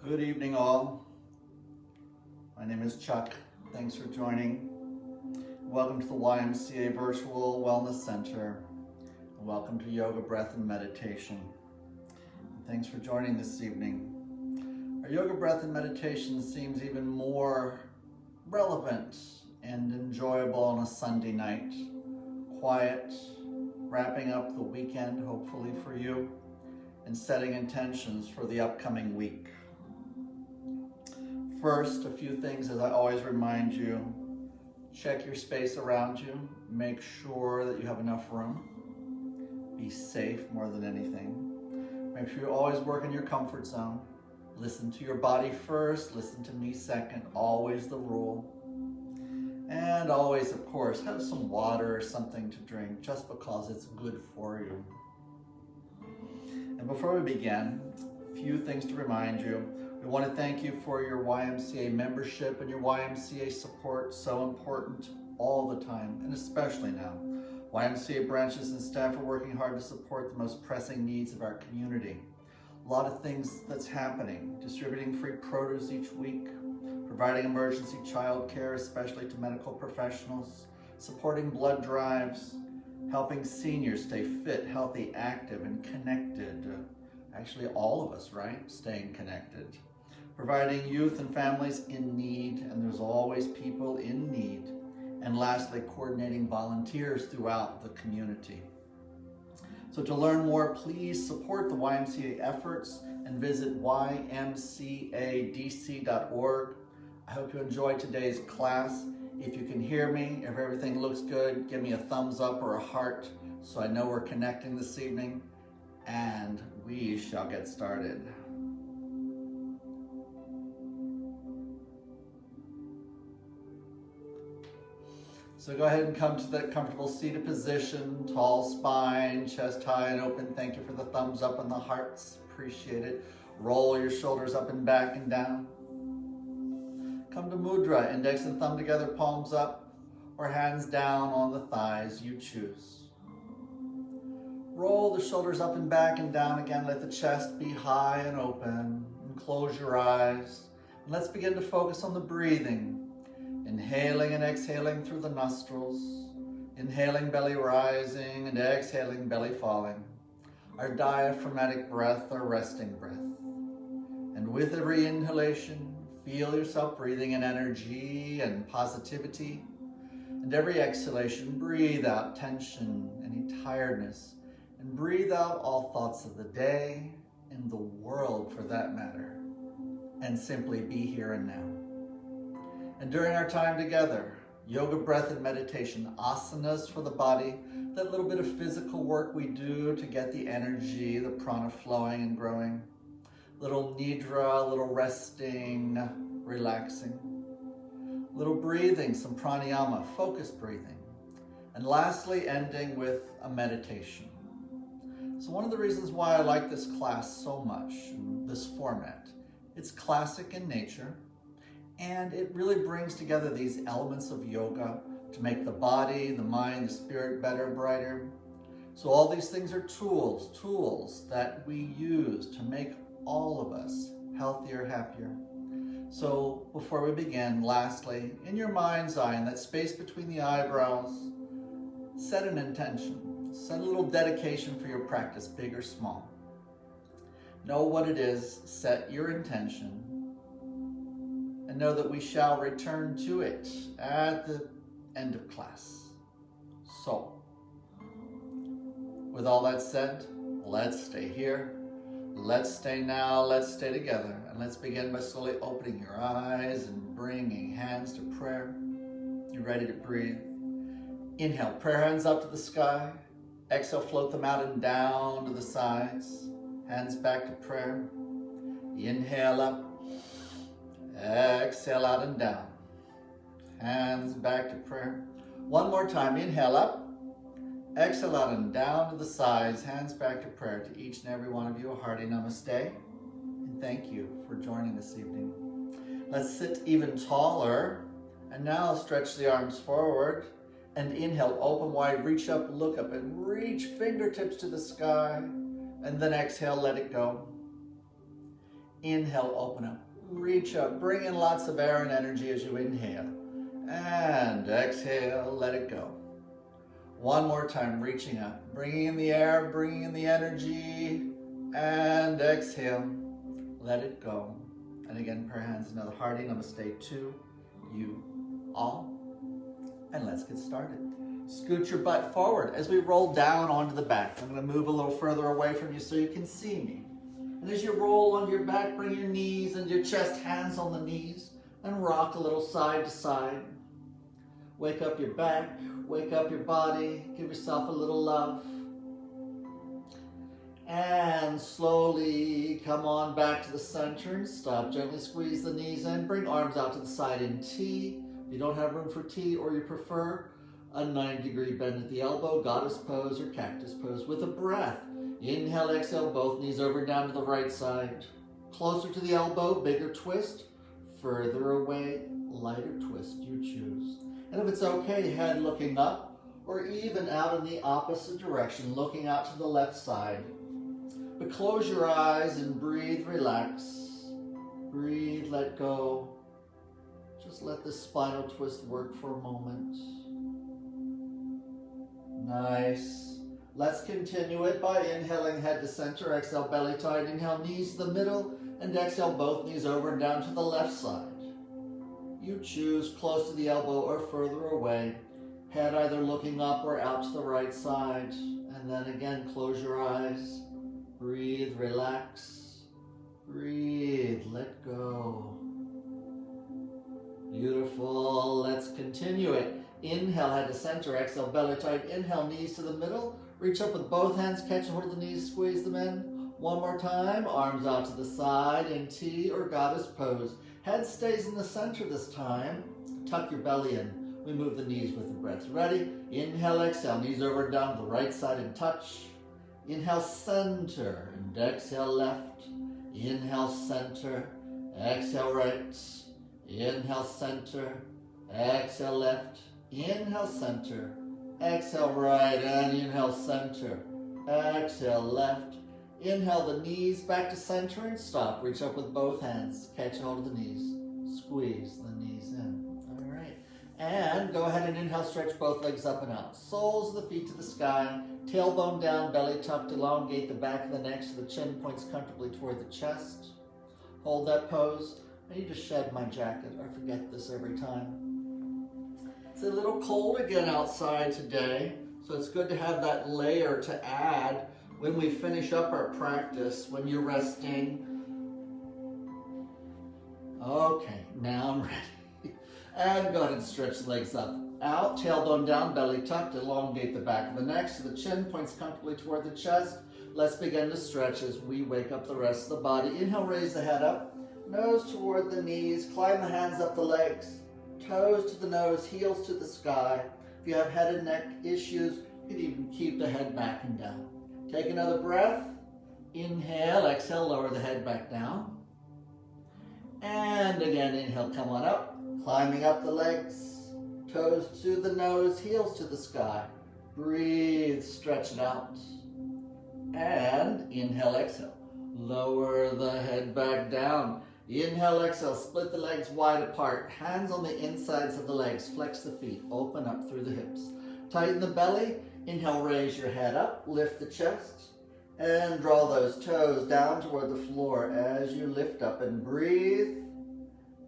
Good evening, all. My name is Chuck. Thanks for joining. Welcome to the YMCA Virtual Wellness Center. And welcome to Yoga, Breath, and Meditation. And thanks for joining this evening. Our Yoga, Breath, and Meditation seems even more relevant and enjoyable on a Sunday night. Quiet, wrapping up the weekend, hopefully for you, and setting intentions for the upcoming week. First, a few things as I always remind you. Check your space around you. Make sure that you have enough room. Be safe more than anything. Make sure you always work in your comfort zone. Listen to your body first, listen to me second, always the rule. And always, of course, have some water or something to drink just because it's good for you. And before we begin, a few things to remind you. We want to thank you for your YMCA membership and your YMCA support, so important all the time, and especially now. YMCA branches and staff are working hard to support the most pressing needs of our community. A lot of things that's happening, distributing free produce each week, providing emergency child care, especially to medical professionals, supporting blood drives, helping seniors stay fit, healthy, active, and connected. Actually, all of us, right? Staying connected. Providing youth and families in need, and there's always people in need. And lastly, coordinating volunteers throughout the community. So to learn more, please support the YMCA efforts and visit ymcadc.org. I hope you enjoyed today's class. If you can hear me, if everything looks good, give me a thumbs up or a heart so I know we're connecting this evening, and we shall get started. So go ahead and come to that comfortable seated position, tall spine, chest high and open. Thank you for the thumbs up and the hearts, appreciate it. Roll your shoulders up and back and down. Come to mudra, index and thumb together, palms up, or hands down on the thighs, you choose. Roll the shoulders up and back and down again, let the chest be high and open, and close your eyes. And let's begin to focus on the breathing. Inhaling and exhaling through the nostrils, inhaling belly rising and exhaling belly falling. Our diaphragmatic breath, our resting breath. And with every inhalation, feel yourself breathing in energy and positivity. And every exhalation, breathe out tension, any tiredness, and breathe out all thoughts of the day and the world for that matter. And simply be here and now. And during our time together, yoga, breath, and meditation, asanas for the body, that little bit of physical work we do to get the energy, the prana flowing and growing. Little nidra, little resting, relaxing. Little breathing, some pranayama, focused breathing. And lastly, ending with a meditation. So one of the reasons why I like this class so much, this format, it's classic in nature. And it really brings together these elements of yoga to make the body, the mind, the spirit better, brighter. So all these things are tools that we use to make all of us healthier, happier. So before we begin, lastly, in your mind's eye, in that space between the eyebrows, set an intention. Set a little dedication for your practice, big or small. Know what it is, set your intention, and know that we shall return to it at the end of class. So, with all that said, let's stay here. Let's stay now, let's stay together. And let's begin by slowly opening your eyes and bringing hands to prayer. You ready to breathe? Inhale, prayer hands up to the sky. Exhale, float them out and down to the sides. Hands back to prayer. Inhale up. Exhale out and down. Hands back to prayer. One more time. Inhale up. Exhale out and down to the sides. Hands back to prayer. To each and every one of you, a hearty namaste. And thank you for joining this evening. Let's sit even taller. And now stretch the arms forward. And inhale, open wide, reach up, look up, and reach fingertips to the sky. And then exhale, let it go. Inhale, open up. Reach up, bring in lots of air and energy as you inhale. And exhale, let it go. One more time, reaching up, bringing in the air, bringing in the energy, and exhale, let it go. And again, prayer hands, another hearty namaste to you all. And let's get started. Scoot your butt forward as we roll down onto the back. I'm going to move a little further away from you so you can see me. And as you roll onto your back, bring your knees and your chest, hands on the knees, and rock a little side to side. Wake up your back, wake up your body, give yourself a little love. And slowly come on back to the center and stop. Gently squeeze the knees in, bring arms out to the side in T. If you don't have room for T or you prefer a 90-degree bend at the elbow, goddess pose or cactus pose with a breath. Inhale, exhale, both knees over and down to the right side. Closer to the elbow, bigger twist. Further away, lighter twist, you choose. And if it's okay, head looking up or even out in the opposite direction, looking out to the left side. But close your eyes and breathe, relax. Breathe, let go. Just let the spinal twist work for a moment. Nice. Let's continue it by inhaling head to center, exhale belly tight, inhale knees to the middle, and exhale both knees over and down to the left side. You choose close to the elbow or further away, head either looking up or out to the right side. And then again, close your eyes, breathe, relax, breathe, let go. Beautiful, let's continue it. Inhale, head to center, exhale, belly tight, inhale, knees to the middle, reach up with both hands, catch hold of the knees, squeeze them in. One more time, arms out to the side in T or goddess pose. Head stays in the center this time. Tuck your belly in. We move the knees with the breath. Ready? Inhale, exhale, knees over and down to the right side and touch. Inhale, center, and exhale, left. Inhale, center, exhale, right. Inhale, center, exhale, left. Inhale, center, exhale, right, and inhale, center, exhale, left. Inhale the knees back to center and stop. Reach up with both hands. Catch hold of the knees. Squeeze the knees in. All right. And go ahead and inhale, stretch both legs up and out. Soles of the feet to the sky. Tailbone down, belly tucked. Elongate the back of the neck so the chin points comfortably toward the chest. Hold that pose. I need to shed my jacket. I forget this every time. It's a little cold again outside today, so it's good to have that layer to add when we finish up our practice, when you're resting. Okay, now I'm ready. And go ahead and stretch the legs up. Out, tailbone down, belly tucked, elongate the back of the neck so the chin points comfortably toward the chest. Let's begin to stretch as we wake up the rest of the body. Inhale, raise the head up, nose toward the knees, climb the hands up the legs, toes to the nose, heels to the sky. If you have head and neck issues, you can even keep the head back and down. Take another breath. Inhale, exhale, lower the head back down. And again, inhale, come on up. Climbing up the legs, toes to the nose, heels to the sky. Breathe, stretch it out. And inhale, exhale. Lower the head back down. Inhale, exhale, split the legs wide apart. Hands on the insides of the legs. Flex the feet, open up through the hips. Tighten the belly. Inhale, raise your head up, lift the chest, and draw those toes down toward the floor as you lift up and breathe.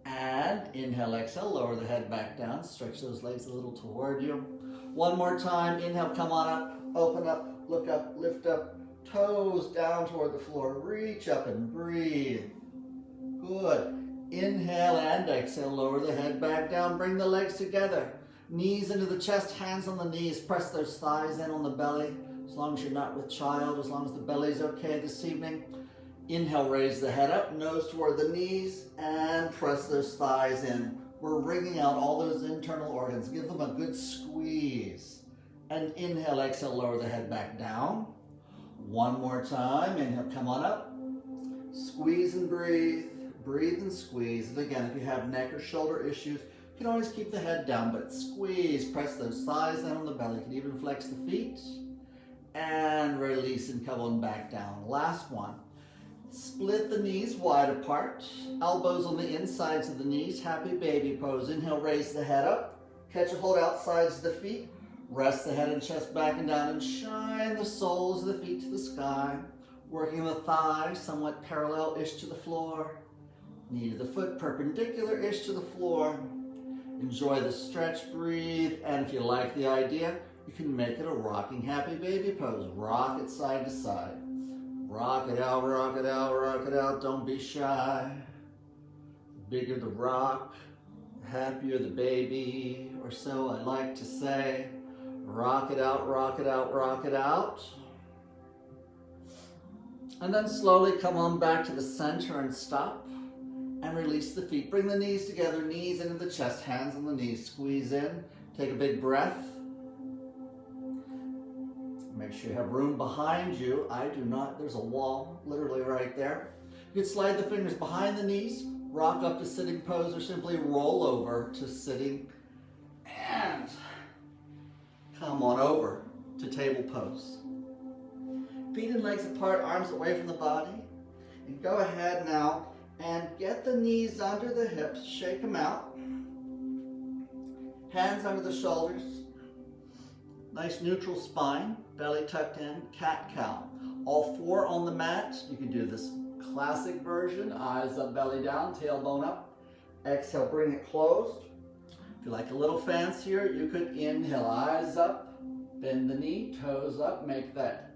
And inhale, exhale, lower the head back down, stretch those legs a little toward you. One more time, inhale, come on up, open up, look up, lift up, toes down toward the floor, reach up and breathe. Good. Inhale and exhale, lower the head back down, bring the legs together. Knees into the chest, hands on the knees, press those thighs in on the belly. As long as you're not with child, as long as the belly's okay this evening. Inhale, raise the head up, nose toward the knees, and press those thighs in. We're wringing out all those internal organs. Give them a good squeeze. And inhale, exhale, lower the head back down. One more time. Inhale, come on up. Squeeze and breathe. Breathe and squeeze. And again, if you have neck or shoulder issues, you can always keep the head down, but squeeze, press those thighs in on the belly. You can even flex the feet. And release and come on back down. Last one. Split the knees wide apart. Elbows on the insides of the knees. Happy baby pose. Inhale, raise the head up. Catch and hold outsides of the feet. Rest the head and chest back and down and shine the soles of the feet to the sky. Working the thighs somewhat parallel-ish to the floor. Knee to the foot perpendicular-ish to the floor. Enjoy the stretch, breathe, and if you like the idea, you can make it a rocking happy baby pose. Rock it side to side. Rock it out, rock it out, rock it out. Don't be shy. The bigger the rock, the happier the baby, or so I like to say. Rock it out, rock it out, rock it out. And then slowly come on back to the center and stop. And release the feet. Bring the knees together, knees into the chest, hands on the knees. Squeeze in. Take a big breath. Make sure you have room behind you. I do not. There's a wall literally right there. You can slide the fingers behind the knees, rock up to sitting pose, or simply roll over to sitting. And come on over to table pose. Feet and legs apart, arms away from the body. And go ahead now and get the knees under the hips, shake them out. Hands under the shoulders. Nice neutral spine, belly tucked in, cat-cow. All four on the mat. You can do this classic version, eyes up, belly down, tailbone up. Exhale, bring it closed. If you like a little fancier, you could inhale, eyes up, bend the knee, toes up, make that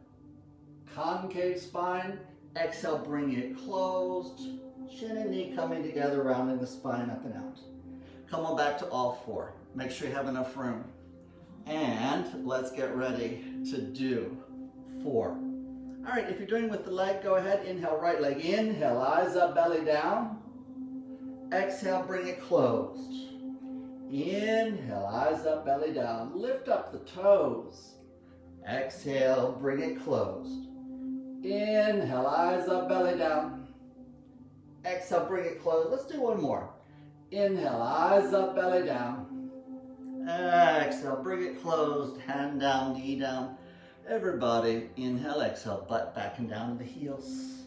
concave spine. Exhale, bring it closed. Chin and knee coming together, rounding the spine up and out. Come on back to all four. Make sure you have enough room. And let's get ready to do 4. All right, if you're doing with the leg, go ahead, inhale, right leg, inhale, eyes up, belly down. Exhale, bring it closed. Inhale, eyes up, belly down. Lift up the toes. Exhale, bring it closed. Inhale, eyes up, belly down. Exhale, bring it closed. Let's do one more. Inhale, eyes up, belly down. Exhale, bring it closed, hand down, knee down. Everybody, inhale, exhale, butt back and down to the heels.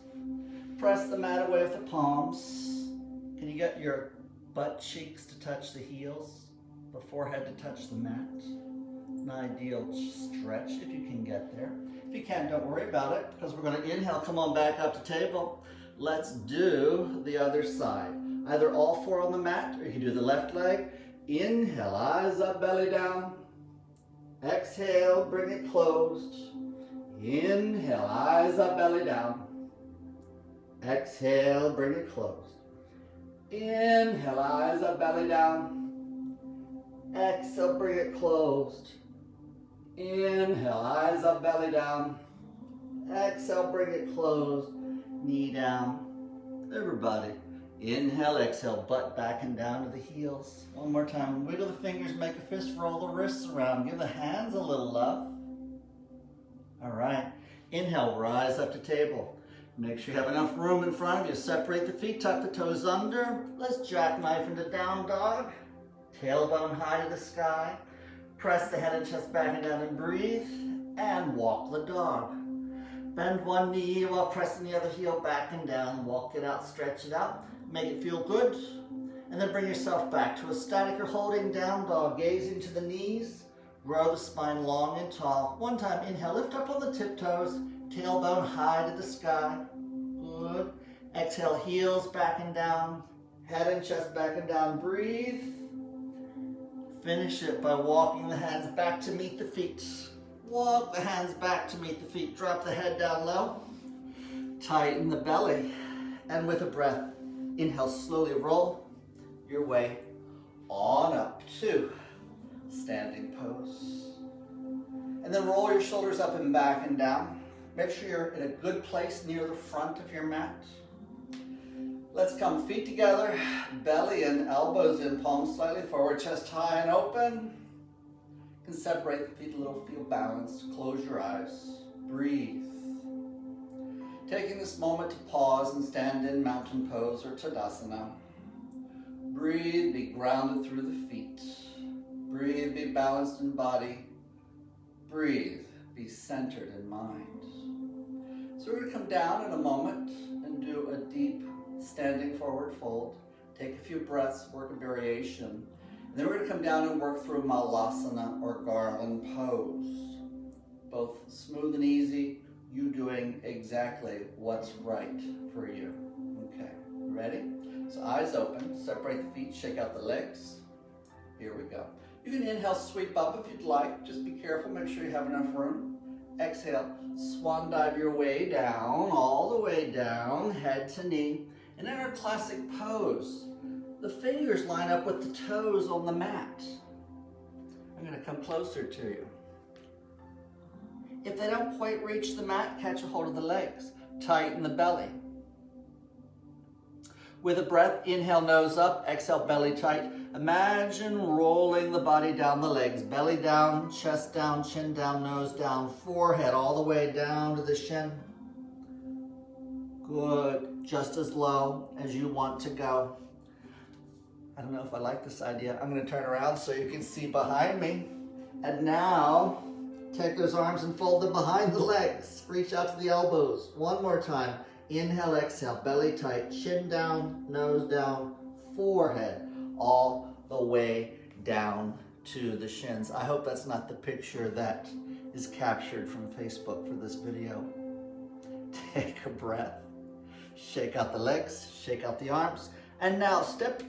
Press the mat away with the palms. Can you get your butt cheeks to touch the heels, the forehead to touch the mat? An ideal stretch if you can get there. If you can't, don't worry about it, because we're going to inhale, come on back up to table. Let's do the other side. Either all 4 on the mat, or you can do the left leg. Inhale, eyes up, belly down. Exhale, bring it closed. Inhale, eyes up, belly down. Exhale, bring it closed. Inhale, eyes up, belly down. Exhale, bring it closed. Inhale, eyes up, belly down. Exhale, bring it closed. Knee down. Everybody. Inhale, exhale, butt back and down to the heels. One more time. Wiggle the fingers, make a fist, roll the wrists around. Give the hands a little love. All right. Inhale, rise up to table. Make sure you have enough room in front of you. Separate the feet, tuck the toes under. Let's jackknife into down dog. Tailbone high to the sky. Press the head and chest back and down and breathe. And walk the dog. Bend one knee while pressing the other heel back and down. Walk it out, stretch it out. Make it feel good. And then bring yourself back to a static or holding down dog. Gaze into the knees. Grow the spine long and tall. One time, inhale, lift up on the tiptoes. Tailbone high to the sky. Good. Exhale, heels back and down. Head and chest back and down. Breathe. Finish it by walking the hands back to meet the feet. Walk the hands back to meet the feet. Drop the head down low. Tighten the belly. And with a breath, inhale, slowly roll your way on up to standing pose. And then roll your shoulders up and back and down. Make sure you're in a good place near the front of your mat. Let's come feet together, belly and elbows in, palms slightly forward, chest high and open. You can separate the feet a little, feel balanced. Close your eyes, breathe. Taking this moment to pause and stand in mountain pose or Tadasana. Breathe, be grounded through the feet. Breathe, be balanced in body. Breathe, be centered in mind. So we're going to come down in a moment and into a deep standing forward fold. Take a few breaths, work a variation. And then we're going to come down and work through Malasana or garland pose. Both smooth and easy, you doing exactly what's right for you. Okay, ready? So eyes open, separate the feet, shake out the legs. Here we go. You can inhale, sweep up if you'd like. Just be careful, make sure you have enough room. Exhale, swan dive your way down, all the way down, head to knee. And in our classic pose, the fingers line up with the toes on the mat. I'm going to come closer to you. If they don't quite reach the mat, catch a hold of the legs. Tighten the belly. With a breath, inhale, nose up, exhale, belly tight. Imagine rolling the body down the legs. Belly down, chest down, chin down, nose down, forehead all the way down to the shin. Good. Just as low as you want to go. I don't know if I like this idea. I'm going to turn around so you can see behind me. And now, take those arms and fold them behind the legs. Reach out to the elbows. One more time. Inhale, exhale, belly tight, chin down, nose down, forehead, all the way down to the shins. I hope that's not the picture that is captured from Facebook for this video. Take a breath. Shake out the legs, shake out the arms. And now step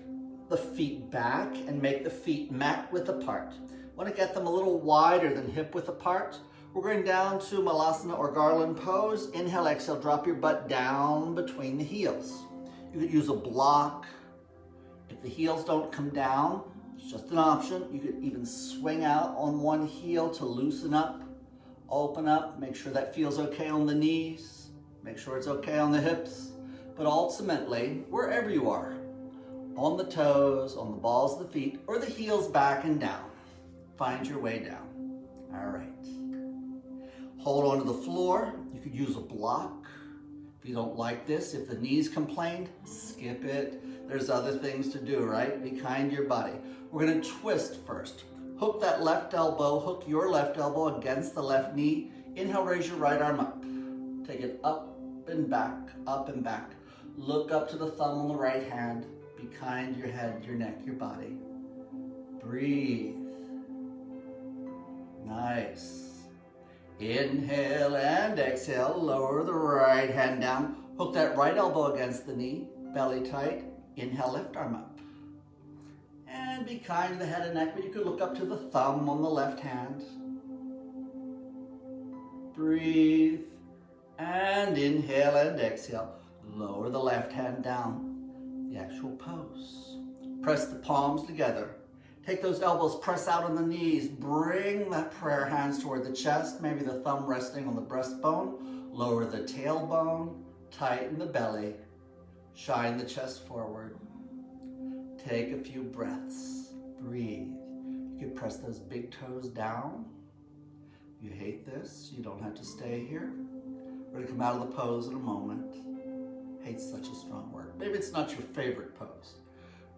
the feet back and make the feet mat width apart. Want to get them a little wider than hip width apart. We're going down to Malasana or garland pose. Inhale, exhale, drop your butt down between the heels. You could use a block. If the heels don't come down, it's just an option. You could even swing out on one heel to loosen up, open up, make sure that feels okay on the knees, make sure it's okay on the hips. But ultimately, wherever you are, on the toes, on the balls of the feet, or the heels back and down, find your way down. All right. Hold on to the floor. You could use a block. If you don't like this, if the knees complained, skip it. There's other things to do, right? Be kind to your body. We're going to twist first. Hook that left elbow, hook your left elbow against the left knee. Inhale, raise your right arm up. Take it up and back, up and back. Look up to the thumb on the right hand. Be kind to your head, your neck, your body. Breathe. Nice. Inhale and exhale, lower the right hand down. Hook that right elbow against the knee, belly tight. Inhale, left arm up. And be kind to the head and neck, but you could look up to the thumb on the left hand. Breathe. And inhale and exhale. Lower the left hand down. The actual pose. Press the palms together. Take those elbows, press out on the knees. Bring that prayer hands toward the chest, maybe the thumb resting on the breastbone. Lower the tailbone, tighten the belly, shine the chest forward. Take a few breaths, breathe. You can press those big toes down. You hate this, you don't have to stay here. We're gonna come out of the pose in a moment. Hate's such a strong word. Maybe it's not your favorite pose.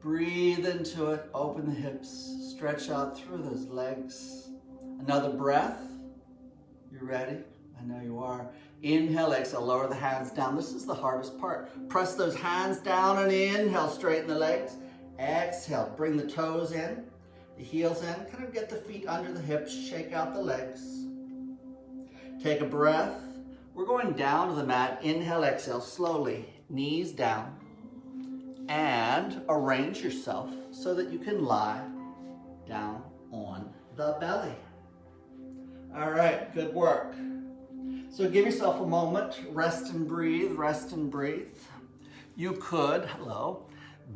Breathe into it, open the hips, stretch out through those legs. Another breath. You ready? I know you are. Inhale, exhale, lower the hands down. This is the hardest part. Press those hands down and inhale, straighten the legs. Exhale, bring the toes in, the heels in. Kind of get the feet under the hips, shake out the legs. Take a breath. We're going down to the mat. Inhale, exhale, slowly, knees down. And arrange yourself so that you can lie down on the belly. All right, good work. So give yourself a moment, rest and breathe, rest and breathe. You could,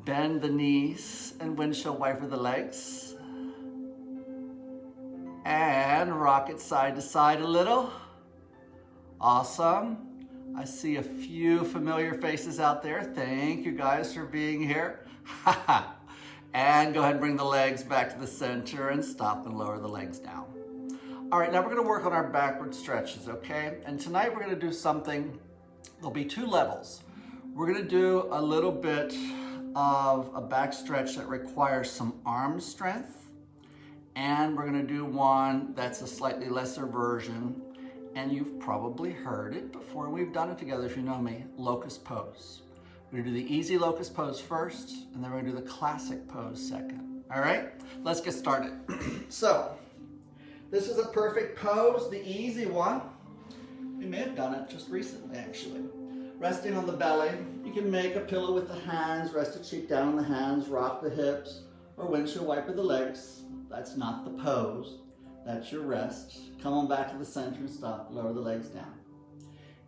bend the knees and windshield wiper the legs. And rock it side to side a little. Awesome. I see a few familiar faces out there. Thank you guys for being here. And go ahead and bring the legs back to the center and stop and lower the legs down. All right, now we're gonna work on our backward stretches, okay? And tonight we're gonna do something, there'll be two levels. We're gonna do a little bit of a back stretch that requires some arm strength. And we're gonna do one that's a slightly lesser version. And you've probably heard it before. We've done it together if you know me, locust pose. We're gonna do the easy locust pose first, and then we're gonna do the classic pose second. All right, let's get started. So, this is a perfect pose, the easy one. We may have done it just recently, actually. Resting on the belly. You can make a pillow with the hands, rest a cheek down on the hands, rock the hips, or windshield wiper the legs. That's not the pose. That's your rest. Come on back to the center and stop. Lower the legs down.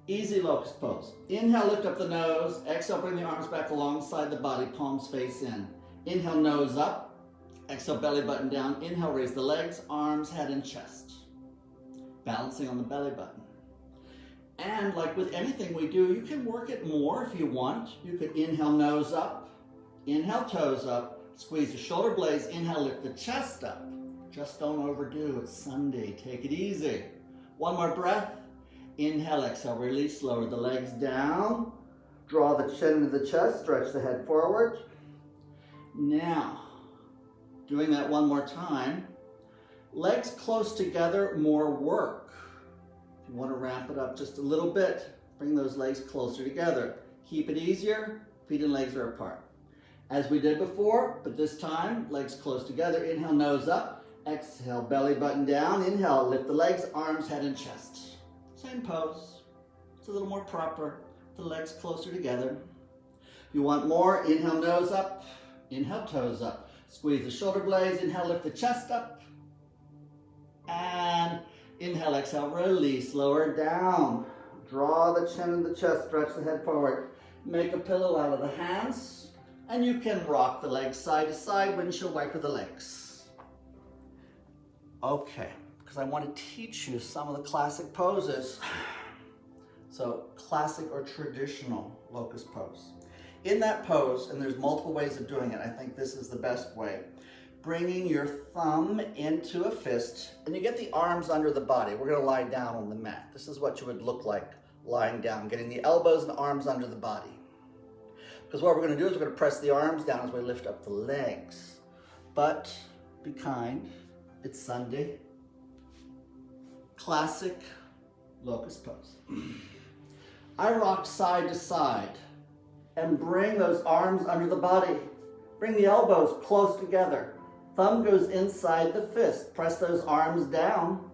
Easy locust pose. Inhale, lift up the nose. Exhale, bring the arms back alongside the body, palms face in. Inhale, nose up. Exhale, belly button down. Inhale, raise the legs, arms, head, and chest. Balancing on the belly button. And like with anything we do, you can work it more if you want. You could inhale, nose up. Inhale, toes up. Squeeze the shoulder blades. Inhale, lift the chest up. Just don't overdo. It's Sunday. Take it easy. One more breath. Inhale, exhale, release. Lower the legs down. Draw the chin into the chest. Stretch the head forward. Now, doing that one more time. Legs close together, more work. If you want to ramp it up just a little bit, bring those legs closer together. Keep it easier. Feet and legs are apart. As we did before, but this time, legs close together. Inhale, nose up. Exhale, belly button down. Inhale, lift the legs, arms, head, and chest. Same pose. It's a little more proper. The legs closer together. If you want more, inhale, nose up. Inhale, toes up. Squeeze the shoulder blades. Inhale, lift the chest up. And inhale, exhale, release. Lower down. Draw the chin and the chest. Stretch the head forward. Make a pillow out of the hands. And you can rock the legs side to side, windshield wiper the legs. Okay, because I want to teach you some of the classic poses. So, classic or traditional locust pose. In that pose, and there's multiple ways of doing it, I think this is the best way. Bringing your thumb into a fist, and you get the arms under the body. We're going to lie down on the mat. This is what you would look like lying down, getting the elbows and arms under the body. Because what we're going to do is we're going to press the arms down as we lift up the legs. But be kind. It's Sunday. Classic locust pose. I rock side to side and bring those arms under the body. Bring the elbows close together. Thumb goes inside the fist. Press those arms down.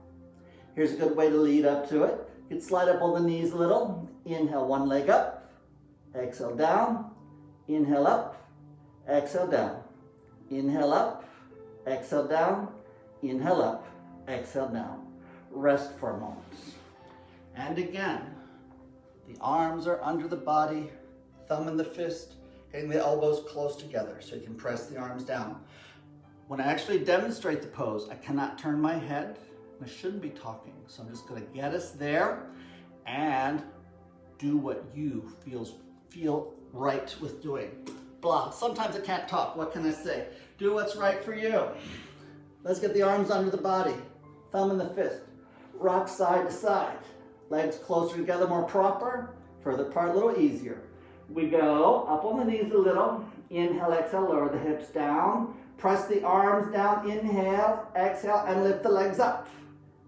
Here's a good way to lead up to it. You can slide up on the knees a little. Inhale, one leg up. Exhale, down. Inhale up. Exhale, down. Inhale up. Exhale, down. Inhale up, exhale down. Rest for a moment. And again, the arms are under the body, thumb in the fist, getting the elbows close together so you can press the arms down. When I actually demonstrate the pose, I cannot turn my head. I shouldn't be talking, so I'm just going to get us there and do what you feel right with doing. Blah. Sometimes I can't talk. What can I say? Do what's right for you. Let's get the arms under the body, thumb in the fist. Rock side to side. Legs closer together, more proper. Further apart, a little easier. We go up on the knees a little. Inhale, exhale, lower the hips down. Press the arms down. Inhale, exhale, and lift the legs up.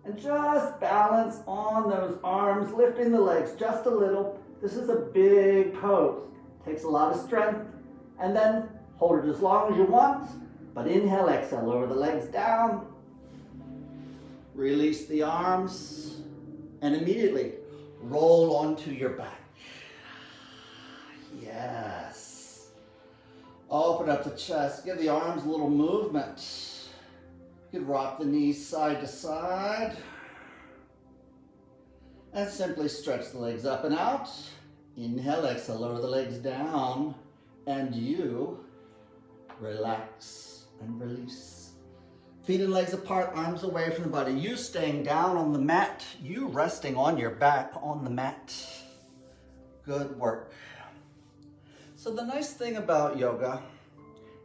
And just balance on those arms, lifting the legs just a little. This is a big pose. Takes a lot of strength. And then hold it as long as you want. But inhale, exhale, lower the legs down. Release the arms. And immediately roll onto your back. Yes. Open up the chest. Give the arms a little movement. You could rock the knees side to side. And simply stretch the legs up and out. Inhale, exhale, lower the legs down. And you relax and release. Feet and legs apart, arms away from the body. You staying down on the mat. You resting on your back on the mat. Good work. So the nice thing about yoga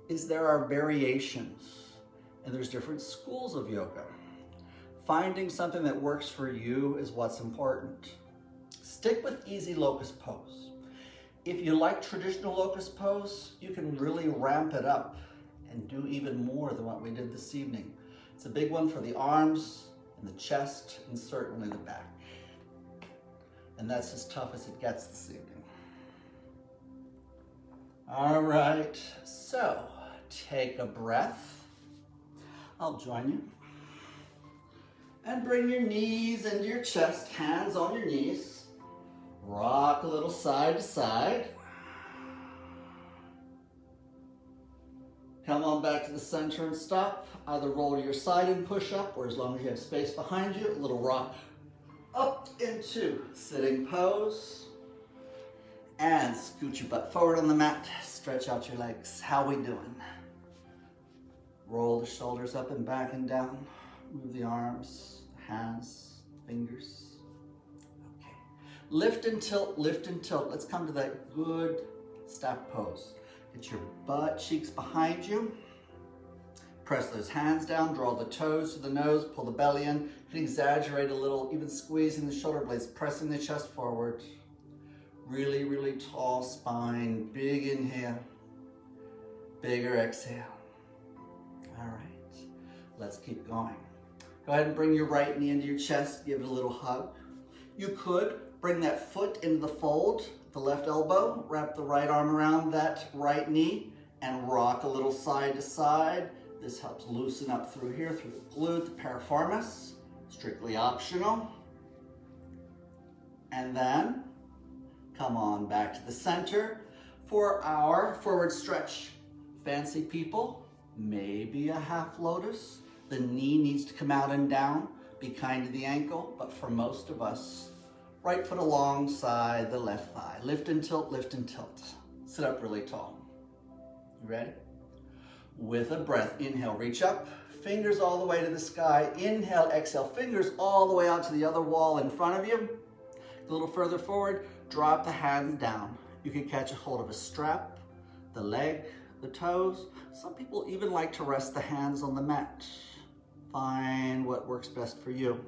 is there are variations and there's different schools of yoga. Finding something that works for you is what's important. Stick with easy locust pose. If you like traditional locust pose, you can really ramp it up and do even more than what we did this evening. It's a big one for the arms and the chest and certainly the back. And that's as tough as it gets this evening. All right, so take a breath. I'll join you. And bring your knees into your chest, hands on your knees. Rock a little side to side. Come on back to the center and stop. Either roll to your side and push up, or as long as you have space behind you, a little rock up into sitting pose. And scoot your butt forward on the mat. Stretch out your legs. How we doing? Roll the shoulders up and back and down. Move the arms, hands, fingers. Okay. Lift and tilt, lift and tilt. Let's come to that good stack pose. Get your butt cheeks behind you. Press those hands down, draw the toes to the nose, pull the belly in. You can exaggerate a little, even squeezing the shoulder blades, pressing the chest forward. Really, really tall spine. Big inhale, bigger exhale. All right, let's keep going. Go ahead and bring your right knee into your chest, give it a little hug. You could bring that foot into the fold, the left elbow, wrap the right arm around that right knee and rock a little side to side. This helps loosen up through here, through the glute, the piriformis, strictly optional. And then come on back to the center for our forward stretch. Fancy people, maybe a half lotus. The knee needs to come out and down. Be kind to the ankle, but for most of us, right foot alongside the left thigh. Lift and tilt, lift and tilt. Sit up really tall. You ready? With a breath, inhale, reach up. Fingers all the way to the sky. Inhale, exhale, fingers all the way out to the other wall in front of you. A little further forward, drop the hands down. You can catch a hold of a strap, the leg, the toes. Some people even like to rest the hands on the mat. Find what works best for you.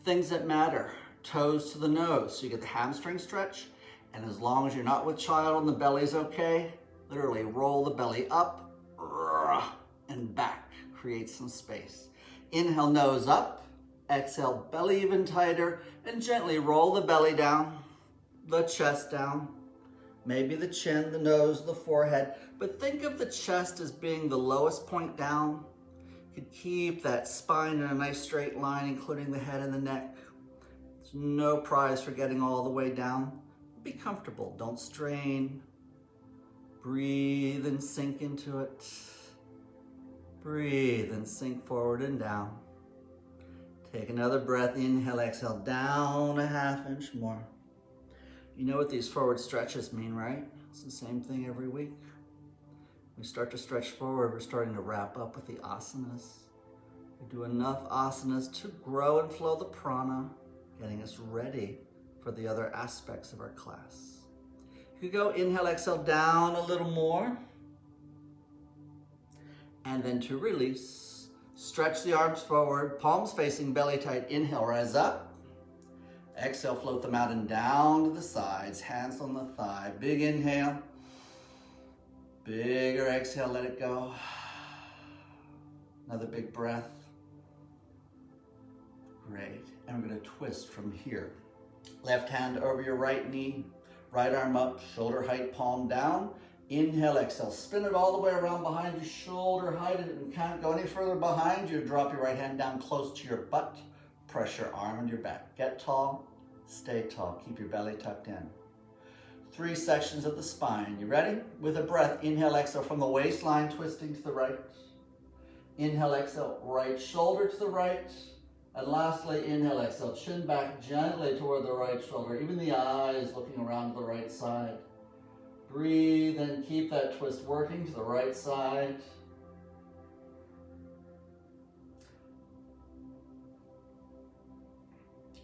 Things that matter, toes to the nose, so you get the hamstring stretch, and as long as you're not with child and the belly's okay, literally roll the belly up and back, create some space. Inhale, nose up, exhale, belly even tighter, and gently roll the belly down, the chest down, maybe the chin, the nose, the forehead, but think of the chest as being the lowest point down. You could keep that spine in a nice straight line, including the head and the neck. There's no prize for getting all the way down. Be comfortable, don't strain. Breathe and sink into it. Breathe and sink forward and down. Take another breath, inhale, exhale, down a half inch more. You know what these forward stretches mean, right? It's the same thing every week. We start to stretch forward, we're starting to wrap up with the asanas. We do enough asanas to grow and flow the prana, getting us ready for the other aspects of our class. You could go inhale, exhale, down a little more. And then to release, stretch the arms forward, palms facing belly tight. Inhale, rise up. Exhale, float them out and down to the sides, hands on the thigh. Big inhale. Bigger exhale, let it go. Another big breath. Great. And we're going to twist from here. Left hand over your right knee, right arm up, shoulder height, palm down. Inhale, exhale, spin it all the way around behind you, shoulder height, and can't go any further behind you. Drop your right hand down close to your butt. Press your arm on your back. Get tall, stay tall. Keep your belly tucked in. 3 sections of the spine. You ready? With a breath, inhale, exhale from the waistline, twisting to the right. Inhale, exhale, right shoulder to the right. And lastly, inhale, exhale, chin back gently toward the right shoulder. Even the eyes looking around to the right side. Breathe and keep that twist working to the right side.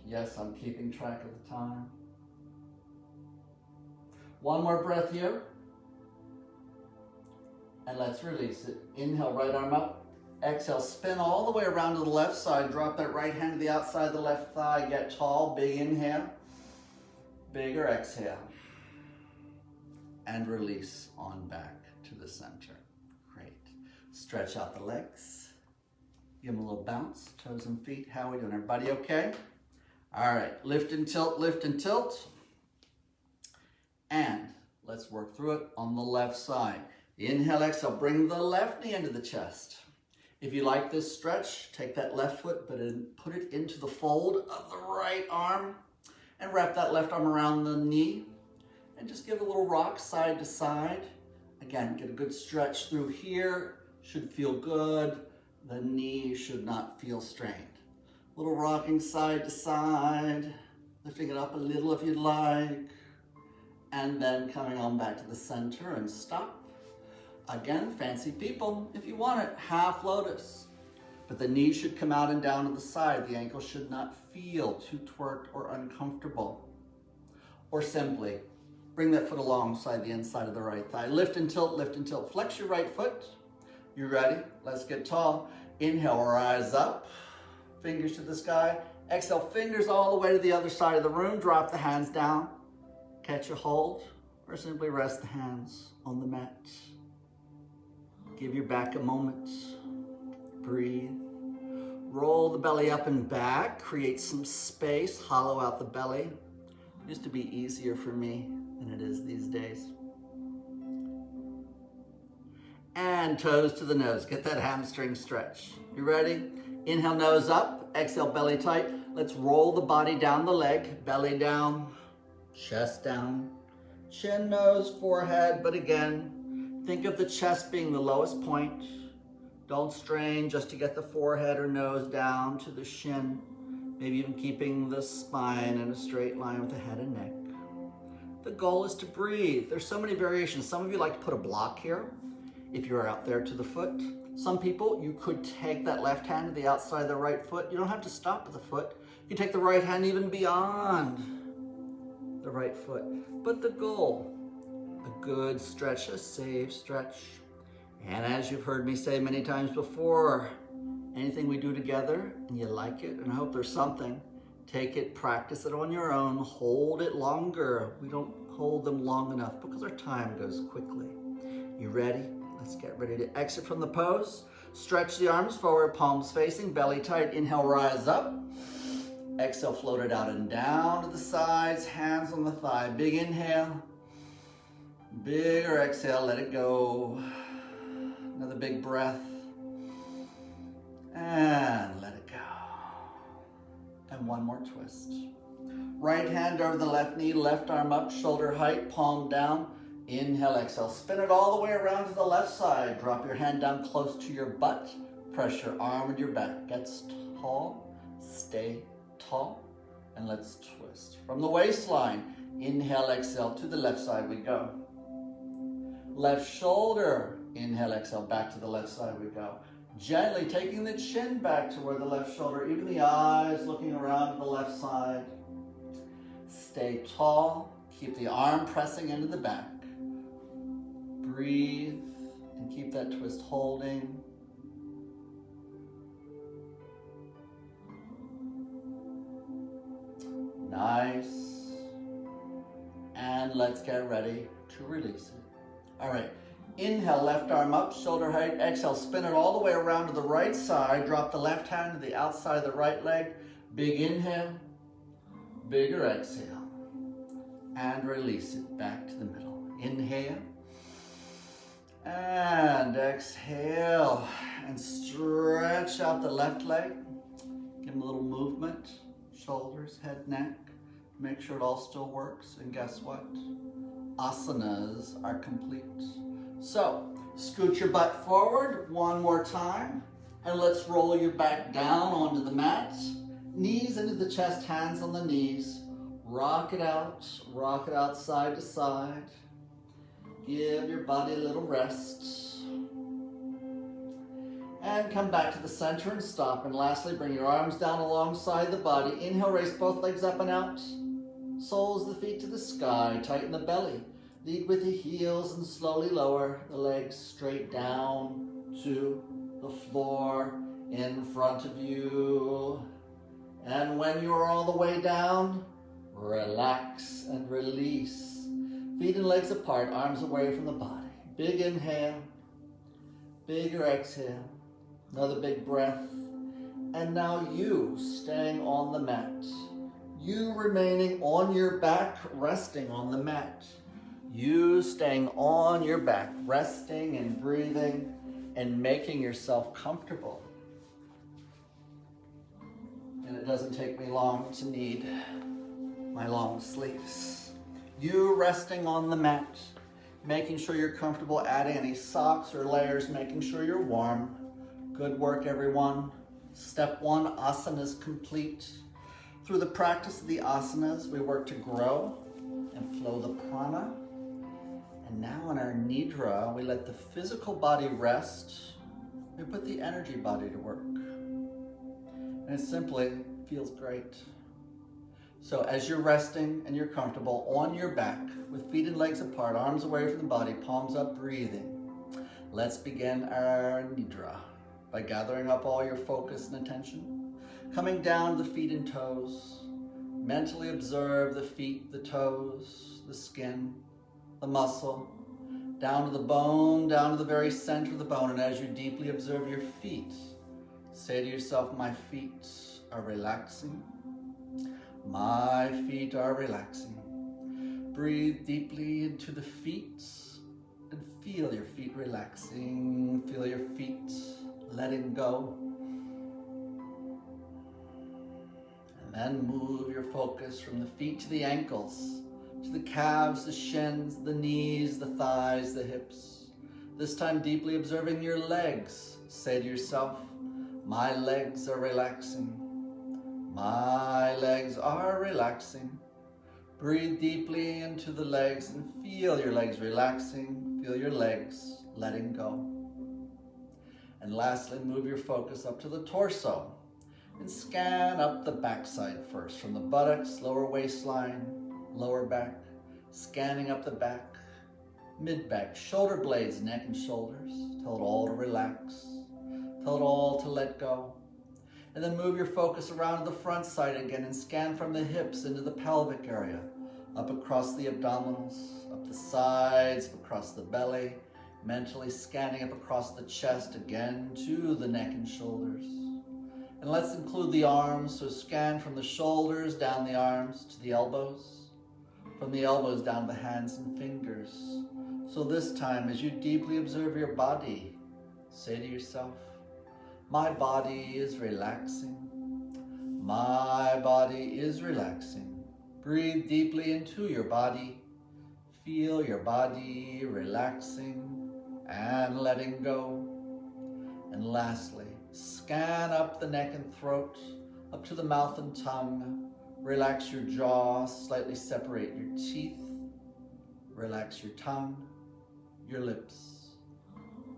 Yes, I'm keeping track of the time. One more breath here. And let's release it. Inhale, right arm up. Exhale, spin all the way around to the left side. Drop that right hand to the outside of the left thigh. Get tall, big inhale. Bigger exhale. And release on back to the center. Great. Stretch out the legs. Give them a little bounce, toes and feet. How are we doing? Everybody okay? All right, lift and tilt, lift and tilt. And Let's work through it on the left side. Inhale, exhale, bring the left knee into the chest. If you like this stretch, take that left foot, put it into the fold of the right arm and wrap that left arm around the knee and just give a little rock side to side. Again, get a good stretch through here. Should feel good. The knee should not feel strained. Little rocking side to side, lifting it up a little if you'd like, and then coming on back to the center and stop. Again, fancy people, if you want it, half lotus. But the knee should come out and down to the side. The ankle should not feel too twerked or uncomfortable. Or simply, bring that foot alongside the inside of the right thigh. Lift and tilt, lift and tilt. Flex your right foot. You ready? Let's get tall. Inhale, rise up. Fingers to the sky. Exhale, fingers all the way to the other side of the room. Drop the hands down. Catch a hold, or simply rest the hands on the mat. Give your back a moment. Breathe. Roll the belly up and back. Create some space. Hollow out the belly. It used to be easier for me than it is these days. And toes to the nose. Get that hamstring stretch. You ready? Inhale, nose up. Exhale, belly tight. Let's roll the body down the leg. Belly down. Chest down. Chin, nose, forehead. But again, think of the chest being the lowest point. Don't strain just to get the forehead or nose down to the shin. Maybe even keeping the spine in a straight line with the head and neck. The goal is to breathe. There's so many variations. Some of you like to put a block here if you're out there to the foot. Some people, you could take that left hand to the outside of the right foot. You don't have to stop at the foot. You take the right hand even beyond the right foot. But the goal, a good stretch, a safe stretch. And as you've heard me say many times before, anything we do together and you like it, and I hope there's something, take it, practice it on your own, hold it longer. We don't hold them long enough because our time goes quickly. You ready? Let's get ready to exit from the pose. Stretch the arms forward, palms facing, belly tight. Inhale, rise up. Exhale, float it out and down to the sides, hands on the thigh. Big inhale. Bigger exhale, let it go. Another big breath. And let it go. And one more twist. Right hand over the left knee, left arm up, shoulder height, palm down. Inhale, exhale. Spin it all the way around to the left side. Drop your hand down close to your butt. Press your arm with your back. Get tall. Stay tall. And let's twist. From the waistline, inhale, exhale. To the left side we go. Left shoulder. Inhale, exhale. Back to the left side we go. Gently taking the chin back to where the left shoulder, even the eyes looking around to the left side. Stay tall. Keep the arm pressing into the back. Breathe and keep that twist holding. Nice. And let's get ready to release it. All right. Inhale, left arm up, shoulder height. Exhale, spin it all the way around to the right side. Drop the left hand to the outside of the right leg. Big inhale, bigger exhale. And release it back to the middle. Inhale. And exhale. And stretch out the left leg. Give them a little movement. Shoulders, head, neck. Make sure it all still works. And guess what? Asanas are complete. So, scoot your butt forward one more time, and let's roll your back down onto the mat. Knees into the chest, hands on the knees. Rock it out side to side. Give your body a little rest. And come back to the center and stop. And lastly, bring your arms down alongside the body. Inhale, raise both legs up and out. Soles the feet to the sky, tighten the belly. Lead with the heels and slowly lower the legs straight down to the floor in front of you. And when you are all the way down, relax and release. Feet and legs apart, arms away from the body. Big inhale, bigger exhale. Another big breath. And now you staying on the mat. You remaining on your back, resting on the mat. You staying on your back, resting and breathing and making yourself comfortable. And it doesn't take me long to need my long sleeves. You resting on the mat, making sure you're comfortable, adding any socks or layers, making sure you're warm. Good work, everyone. Step 1, asana is complete. Through the practice of the asanas, we work to grow and flow the prana. And now in our nidra, we let the physical body rest. We put the energy body to work. And it simply feels great. So as you're resting and you're comfortable on your back with feet and legs apart, arms away from the body, palms up, breathing. Let's begin our nidra by gathering up all your focus and attention. Coming down to the feet and toes. Mentally observe the feet, the toes, the skin, the muscle, down to the bone, down to the very center of the bone. And as you deeply observe your feet, say to yourself, my feet are relaxing. My feet are relaxing. Breathe deeply into the feet and feel your feet relaxing. Feel your feet letting go. And then move your focus from the feet to the ankles, to the calves, the shins, the knees, the thighs, the hips. This time deeply observing your legs. Say to yourself, my legs are relaxing. My legs are relaxing. Breathe deeply into the legs and feel your legs relaxing. Feel your legs letting go. And lastly, move your focus up to the torso and scan up the backside first, from the buttocks, lower waistline, lower back, scanning up the back, mid-back, shoulder blades, neck and shoulders. Tell it all to relax. Tell it all to let go. And then move your focus around to the front side again and scan from the hips into the pelvic area, up across the abdominals, up the sides, up across the belly, mentally scanning up across the chest again to the neck and shoulders. And let's include the arms, so scan from the shoulders down the arms to the elbows, from the elbows down to the hands and fingers. So this time, as you deeply observe your body, say to yourself, my body is relaxing. My body is relaxing. Breathe deeply into your body. Feel your body relaxing and letting go. And lastly, scan up the neck and throat, up to the mouth and tongue. Relax your jaw, slightly separate your teeth. Relax your tongue, your lips.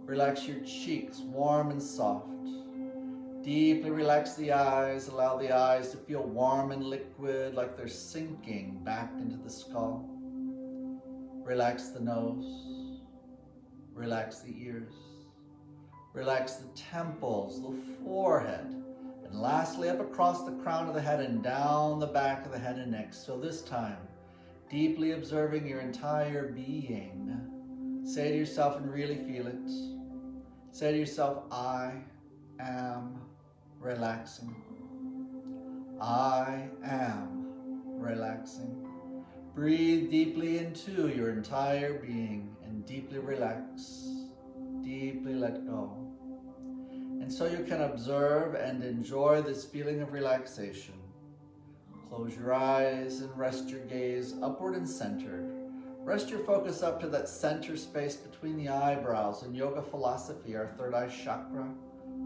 Relax your cheeks, warm and soft. Deeply relax the eyes. Allow the eyes to feel warm and liquid, like they're sinking back into the skull. Relax the nose. Relax the ears. Relax the temples, the forehead. And lastly, up across the crown of the head and down the back of the head and neck. So this time, deeply observing your entire being. Say to yourself and really feel it. Say to yourself, I am relaxing. I am relaxing. Breathe deeply into your entire being and deeply relax. Deeply let go. And so you can observe and enjoy this feeling of relaxation. Close your eyes and rest your gaze upward and centered. Rest your focus up to that center space between the eyebrows. In yoga philosophy, our third eye chakra,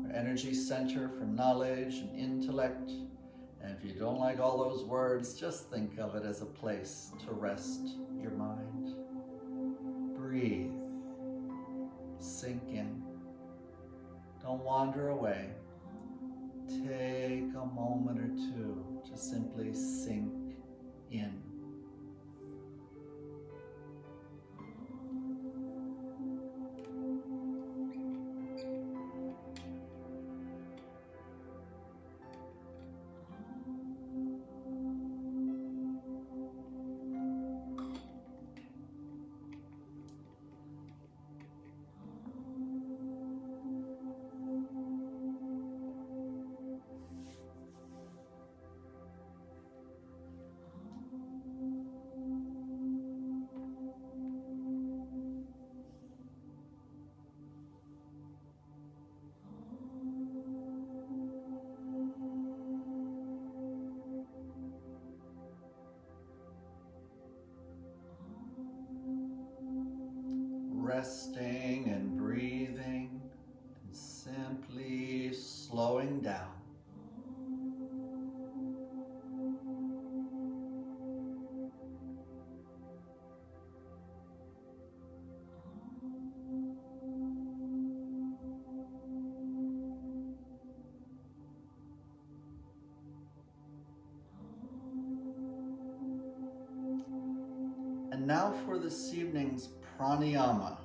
our energy center for knowledge and intellect. And if you don't like all those words, just think of it as a place to rest your mind. Breathe. Sink in. Don't wander away. Take a moment or two to simply sink in. resting and breathing and simply slowing down. And now for this evening's pranayama.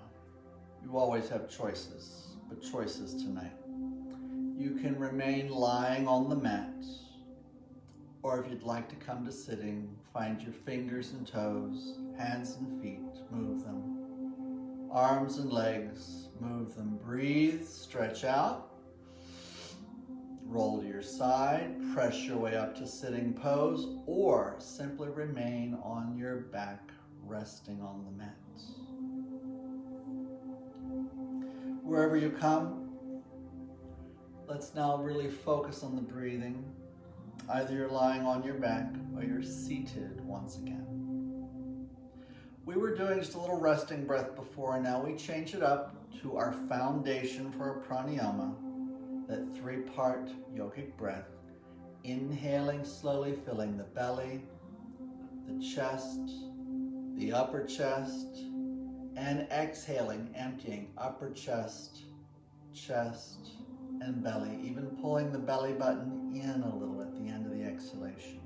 You always have choices, but choices tonight. You can remain lying on the mat, or if you'd like to come to sitting, find your fingers and toes, hands and feet, move them. Arms and legs, move them. Breathe, stretch out. Roll to your side, press your way up to sitting pose, or simply remain on your back, resting on the mat. Wherever you come, let's now really focus on the breathing. Either you're lying on your back or you're seated once again. We were doing just a little resting breath before, and now we change it up to our foundation for our pranayama, that three-part yogic breath. Inhaling, slowly filling the belly, the chest, the upper chest, and exhaling, emptying upper chest, chest, and belly, even pulling the belly button in a little at the end of the exhalation.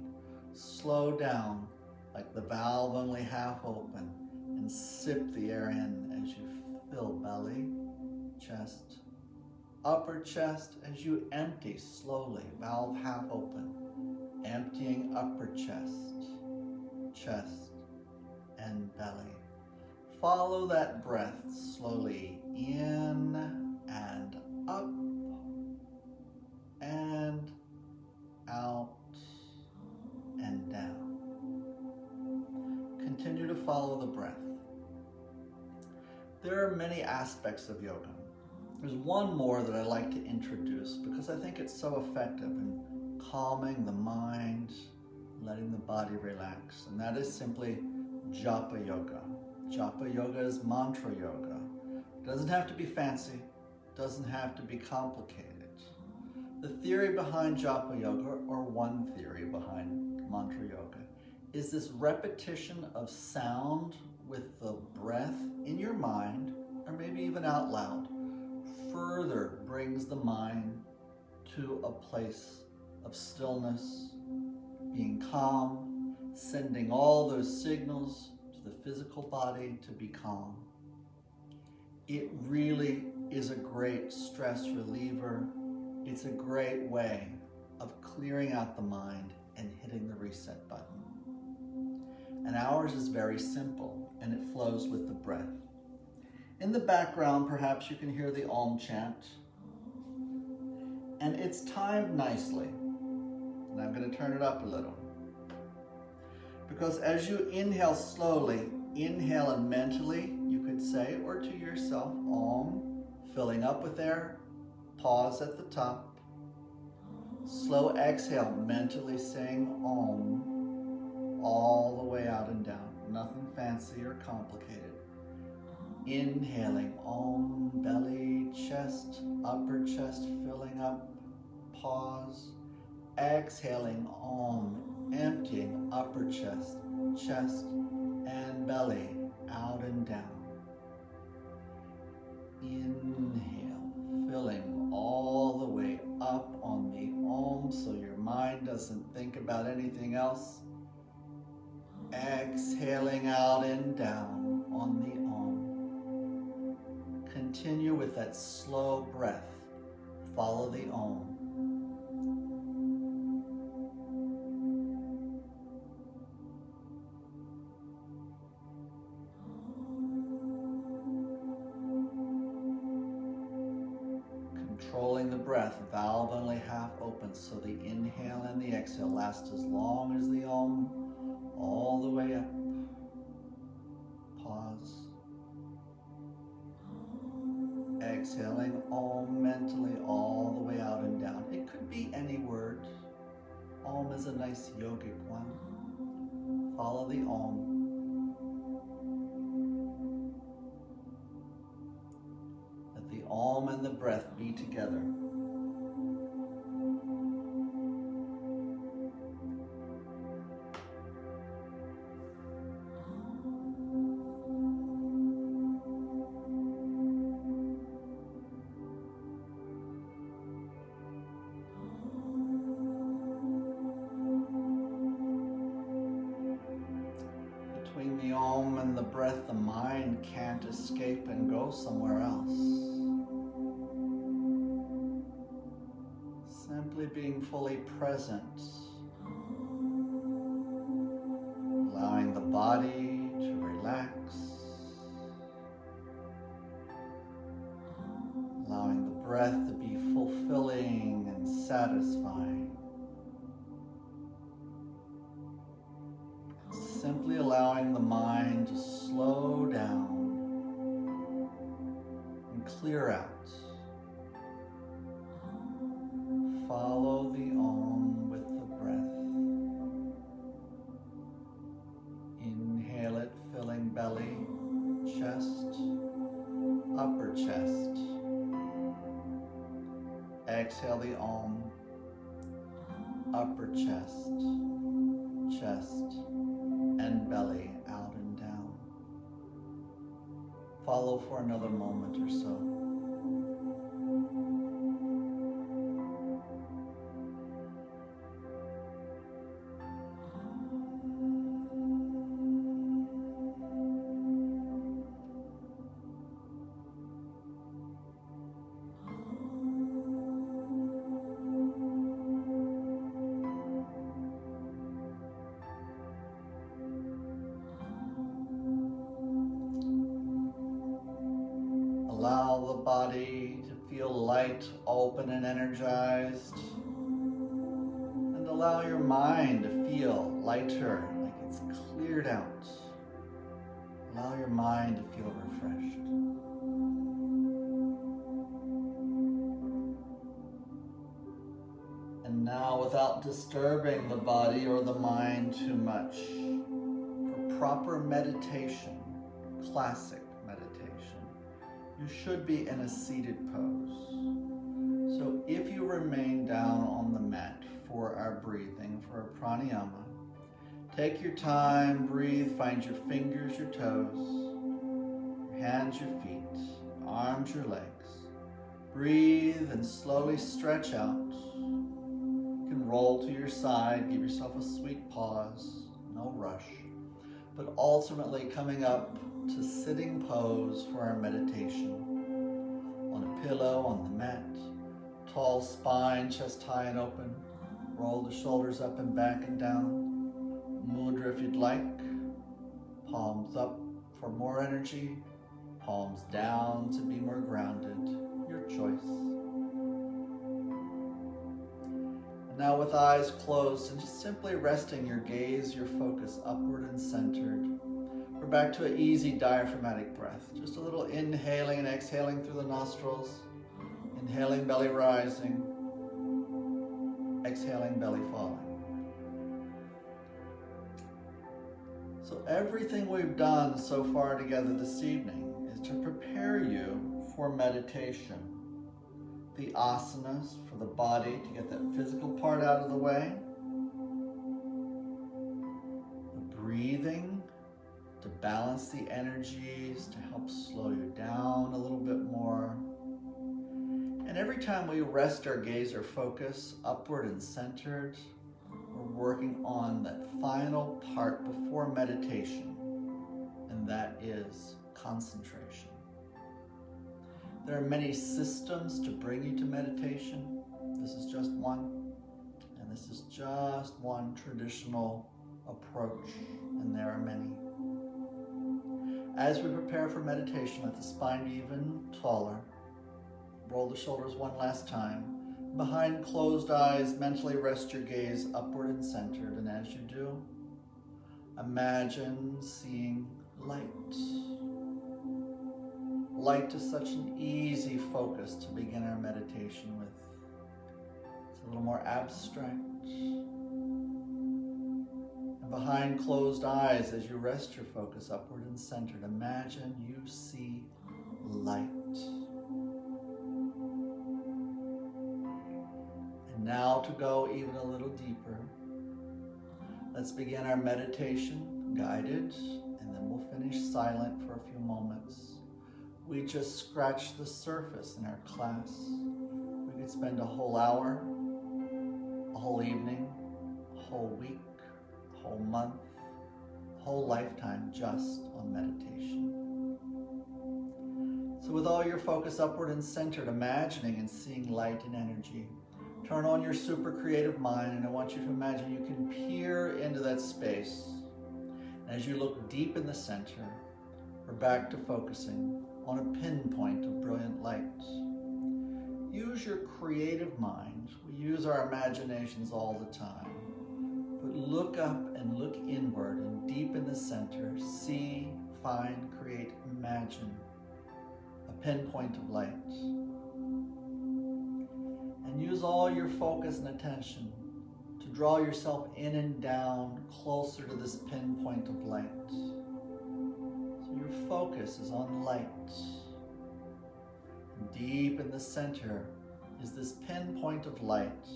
Slow down like the valve only half open and sip the air in as you fill belly, chest, upper chest as you empty slowly, valve half open, emptying upper chest, chest, and belly. Follow that breath slowly in and up and out and down. Continue to follow the breath. There are many aspects of yoga. There's one more that I like to introduce because I think it's so effective in calming the mind, letting the body relax, and that is simply japa yoga. Japa yoga is mantra yoga. It doesn't have to be fancy, doesn't have to be complicated. The theory behind japa yoga, or one theory behind mantra yoga, is this repetition of sound with the breath in your mind, or maybe even out loud, further brings the mind to a place of stillness, being calm, sending all those signals to the physical body to be calm. It really is a great stress reliever. It's a great way of clearing out the mind and hitting the reset button. And ours is very simple, and it flows with the breath. In the background, perhaps you can hear the Om chant, and it's timed nicely. And I'm going to turn it up a little. Because as you inhale slowly, inhale and mentally, you could say, or to yourself, Om, filling up with air, pause at the top. Slow exhale, mentally saying Om, all the way out and down. Nothing fancy or complicated. Inhaling, Om, belly, chest, upper chest filling up, pause. Exhaling, Om, emptying upper chest, chest, and belly out and down. Inhale, filling all the way up on the Om so your mind doesn't think about anything else. Exhaling out and down on the Om. Continue with that slow breath. Follow the Om. Controlling the breath, valve only half open, so the inhale and the exhale last as long as the Om, all the way up. Pause. Exhaling Om mentally all the way out and down. It could be any word. Om is a nice yogic one. Follow the Om. and the breath be together. Between the Om and the breath, the mind can't escape and go somewhere else. Simply being fully present, allowing the body to relax, allowing the breath to be fulfilling and satisfying. Simply allowing the mind to slow down and clear out. Follow the Om with the breath. Inhale it, filling belly, chest, upper chest. Exhale the Om, upper chest, chest, and belly out and down. Follow for another moment or so. Allow the body to feel light, open, and energized. And allow your mind to feel lighter, like it's cleared out. Allow your mind to feel refreshed. And now, without disturbing the body or the mind too much, for proper meditation, classic meditation, you should be in a seated pose. So if you remain down on the mat for our breathing, for our pranayama, take your time, breathe, find your fingers, your toes, your hands, your feet, your arms, your legs. Breathe and slowly stretch out. You can roll to your side, give yourself a sweet pause, no rush, but ultimately coming up to sitting pose for our meditation. On a pillow, on the mat, tall spine, chest high and open. Roll the shoulders up and back and down. Mudra if you'd like. Palms up for more energy. Palms down to be more grounded. Your choice. And now with eyes closed and just simply resting your gaze, your focus upward and centered. We're back to an easy diaphragmatic breath. Just a little inhaling and exhaling through the nostrils. Inhaling, belly rising. Exhaling, belly falling. So everything we've done so far together this evening is to prepare you for meditation. The asanas for the body to get that physical part out of the way. The breathing to balance the energies, to help slow you down a little bit more. And every time we rest our gaze or focus upward and centered, we're working on that final part before meditation, and that is concentration. There are many systems to bring you to meditation. This is just one, and this is just one traditional approach, and there are many. As we prepare for meditation, let the spine be even taller. Roll the shoulders one last time. Behind closed eyes, mentally rest your gaze upward and centered. And as you do, imagine seeing light. Light is such an easy focus to begin our meditation with. It's a little more abstract. And behind closed eyes, as you rest your focus upward and centered, imagine you see light. now to go even a little deeper, let's begin our meditation, guided, and then we'll finish silent for a few moments. We just scratched the surface in our class. We could spend a whole hour, a whole evening, a whole week, a whole month, a whole lifetime just on meditation. So with all your focus upward and centered, imagining and seeing light and energy, turn on your super creative mind, and I want you to imagine you can peer into that space. And as you look deep in the center, we're back to focusing on a pinpoint of brilliant light. Use your creative mind. We use our imaginations all the time. But look up and look inward, and deep in the center, see, find, create, imagine a pinpoint of light. And use all your focus and attention to draw yourself in and down closer to this pinpoint of light. So your focus is on light. And deep in the center is this pinpoint of light,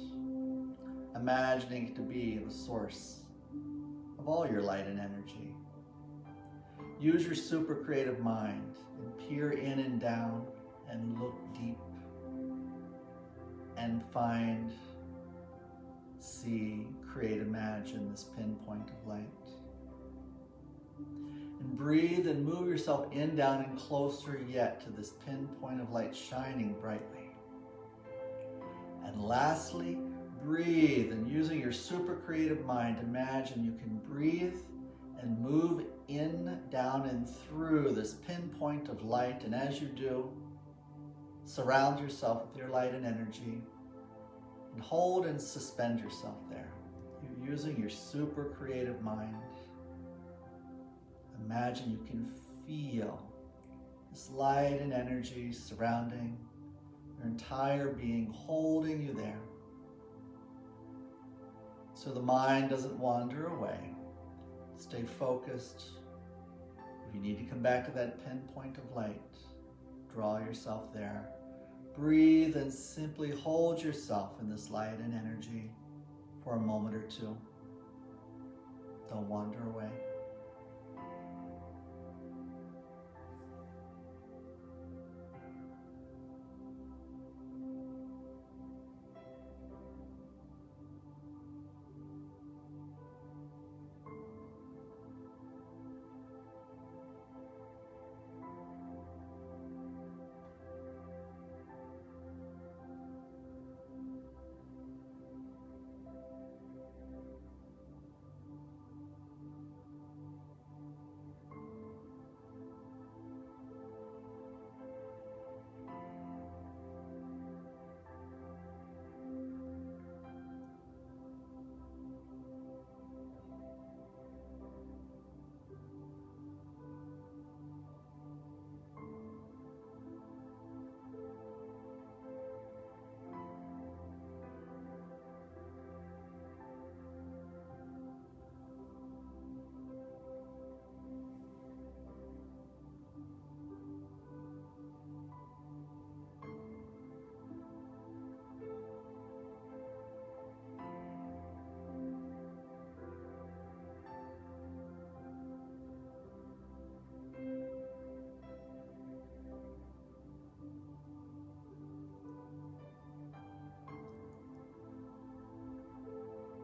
imagining it to be the source of all your light and energy. Use your super creative mind and peer in and down and look deep and find, see, create, imagine this pinpoint of light. And breathe and move yourself in, down, and closer yet to this pinpoint of light shining brightly. And lastly, breathe, and using your super creative mind, imagine you can breathe and move in, down, and through this pinpoint of light. And as you do, surround yourself with your light and energy, and hold and suspend yourself there. You're using your super creative mind. Imagine you can feel this light and energy surrounding your entire being, holding you there, so the mind doesn't wander away. Stay focused. If you need to come back to that pinpoint of light, draw yourself there. Breathe and simply hold yourself in this light and energy for a moment or two. Don't wander away.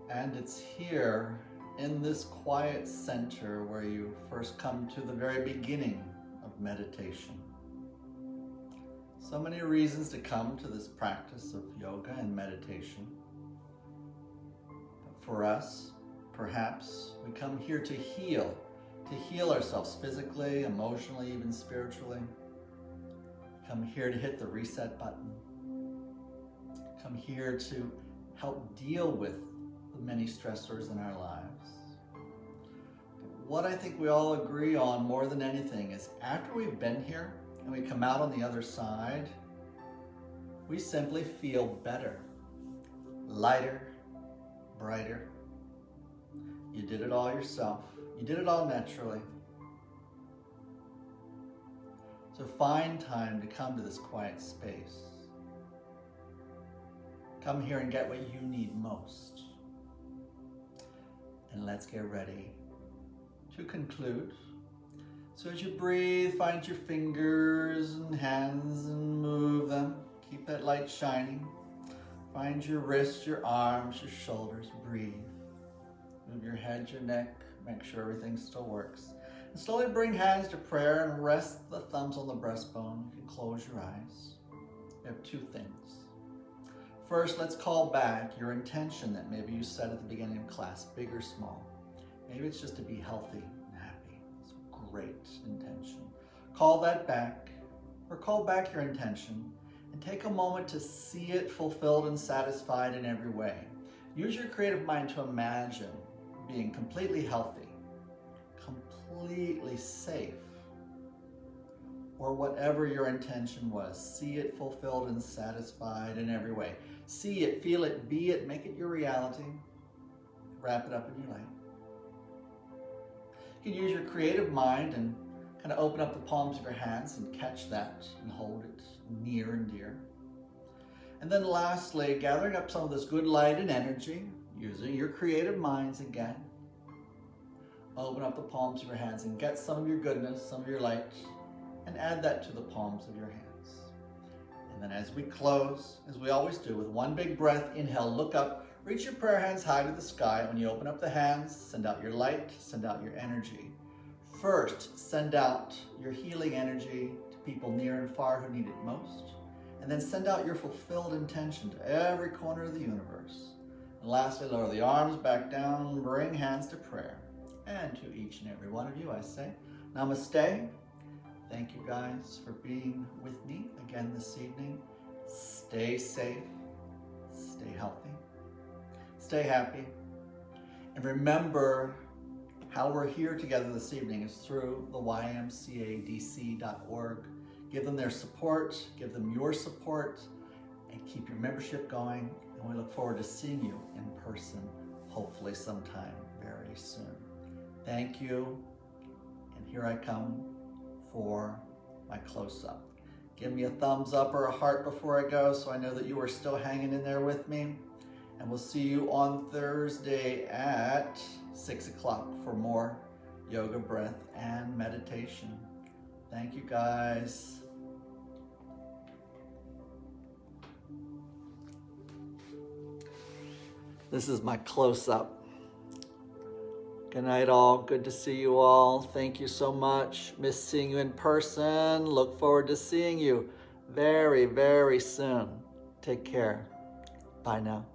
And it's here in this quiet center where you first come to the very beginning of meditation. So many reasons to come to this practice of yoga and meditation. But for us, perhaps we come here to heal ourselves physically, emotionally, even spiritually. Come here to hit the reset button. Come here to help deal with the many stressors in our lives. But what I think we all agree on more than anything is after we've been here and we come out on the other side, we simply feel better, lighter, brighter. You did it all yourself. You did it all naturally. So find time to come to this quiet space. Come here and get what you need most. And let's get ready to conclude. So as you breathe, find your fingers and hands and move them. Keep that light shining. Find your wrists, your arms, your shoulders. Breathe. Move your head, your neck. Make sure everything still works. And slowly bring hands to prayer and rest the thumbs on the breastbone. You can close your eyes. You have two things. First, let's call back your intention that maybe you said at the beginning of class, big or small. Maybe it's just to be healthy and happy. It's a great intention. Call that back, or call back your intention, and take a moment to see it fulfilled and satisfied in every way. Use your creative mind to imagine being completely healthy, completely safe, or whatever your intention was. See it fulfilled and satisfied in every way. See it, feel it, be it, make it your reality. Wrap it up in your light. You can use your creative mind and kind of open up the palms of your hands and catch that and hold it near and dear. And then lastly, gathering up some of this good light and energy, using your creative minds again. Open up the palms of your hands and get some of your goodness, some of your light, and add that to the palms of your hands. And then as we close, as we always do, with one big breath, inhale, look up, reach your prayer hands high to the sky. When you open up the hands, send out your light, send out your energy. First, send out your healing energy to people near and far who need it most. And then send out your fulfilled intention to every corner of the universe. And lastly, lower the arms back down, bring hands to prayer. And to each and every one of you, I say, namaste. Thank you guys for being with me again this evening. Stay safe, stay healthy, stay happy. And remember how we're here together this evening is through the ymcadc.org. Give them their support, give them your support, and keep your membership going. And we look forward to seeing you in person, hopefully sometime very soon. Thank you, and here I come for my close-up. Give me a thumbs up or a heart before I go so I know that you are still hanging in there with me. And we'll see you on Thursday at 6 o'clock for more yoga, breath, and meditation. Thank you guys. This is my close-up. Good night, all. Good to see you all. Thank you so much. Miss seeing you in person. Look forward to seeing you very, very soon. Take care. Bye now.